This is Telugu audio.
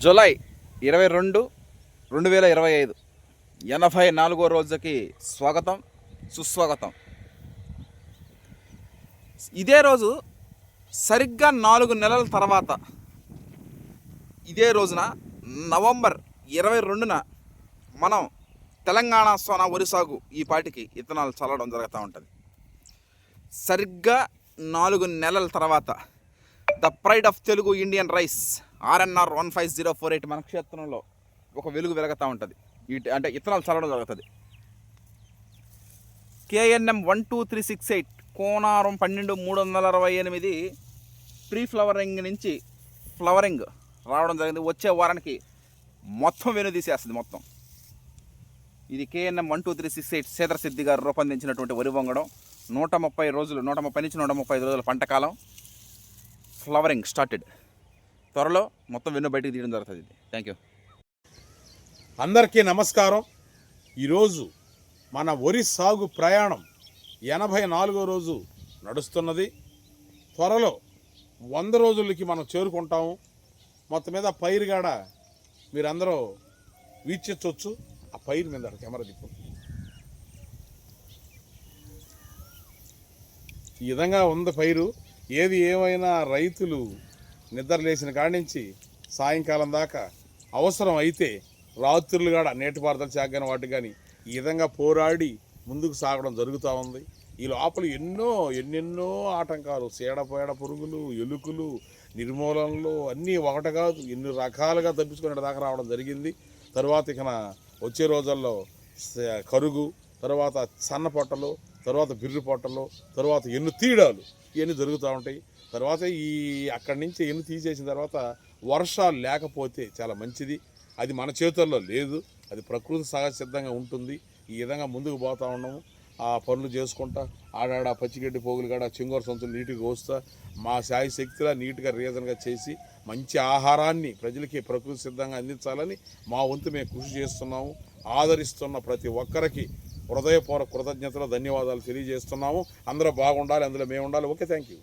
జూలై 22, 2025 84వ రోజుకి స్వాగతం, సుస్వాగతం. ఇదే రోజు సరిగ్గా 4 నెలల తర్వాత ఇదే రోజున నవంబర్ 22న మనం తెలంగాణ సోనా వరి సాగు ఈ పాటికి ఇత్తనాలు చల్లడం జరుగుతూ ఉంటుంది. సరిగ్గా 4 నెలల తర్వాత the pride of Telugu Indian rice RNR 15048 మన క్షేత్రంలో ఒక వెలుగు వెలుగుతూ ఉంటుంది. అంటే ఇత్తనాలు చల్లడం జరుగుతుంది. KNM 12368 కోనారం 12368 ప్రీ ఫ్లవరింగ్ నుంచి ఫ్లవరింగ్ రావడం జరిగింది. వచ్చే వారానికి మొత్తం వెను తీసేస్తుంది. మొత్తం ఇది KNM 12368 సేదర సిద్ధి గారు రూపొందించినటువంటి వరి వంగడం. 130 రోజులు, 130 నుంచి 135 రోజుల పంటకాలం. Flowering started. త్వరలో మొత్తం వెన్ను బయటికి తీయడం జరుగుతుంది. Thank you. అందరికీ నమస్కారం. ఈరోజు మన వరి సాగు ప్రయాణం 84వ రోజు నడుస్తున్నది. త్వరలో 100 రోజులకి మనం చేరుకుంటాము. మొత్తం మీద పైరుగాడ మీరందరూ వీక్షించవచ్చు. ఆ పైరు మీద కెమెరా దిప్పు. ఈ విధంగా ఉంది పైరు. ఏది ఏమైనా రైతులు నిద్ర లేచిన కాడి నుంచి సాయంకాలం దాకా అవసరం అయితే రాత్రులు కూడా నీటిపారుదల శాఖ కానీ వాటి కానీ ఈ విధంగా పోరాడి ముందుకు సాగడం జరుగుతూ ఉంది. ఈ లోపల ఎన్నెన్నో ఆటంకాలు, చీడపేడ పురుగులు, ఎలుకలు నిర్మూలనలు అన్నీ ఒకటి కాదు ఎన్ని రకాలుగా తప్పించుకునే దాకా రావడం జరిగింది. తర్వాత ఇక వచ్చే రోజుల్లో కరుగు, తర్వాత సన్న పొట్టలు, తర్వాత బిర్రు పొట్టలు, తర్వాత ఎన్ను తీయడాలు ఇవన్నీ జరుగుతూ ఉంటాయి. తర్వాత అక్కడి నుంచి ఎన్ను తీసేసిన తర్వాత వర్షాలు లేకపోతే చాలా మంచిది. అది మన చేతుల్లో లేదు, అది ప్రకృతి సహజ సిద్ధంగా ఉంటుంది. ఈ విధంగా ముందుకు పోతూ ఉన్నాము. ఆ పనులు చేసుకుంటా ఆడాడ పచ్చిగడ్డి పోగులు కాడ చెంగోర సంచులు నీట్గా కోస్తా మా శాయి శక్తిలా నీట్గా రీజన్గా చేసి మంచి ఆహారాన్ని ప్రజలకి ప్రకృతి సిద్ధంగా అందించాలని మా వంతు మేము కృషి చేస్తున్నాము. ఆదరిస్తున్న ప్రతి ఒక్కరికి హృదయపూర్వక కృతజ్ఞతలు, ధన్యవాదాలు తెలియజేస్తున్నాము. అందరూ బాగుండాలి, అందులో మేము ఉండాలి. Okay, thank you.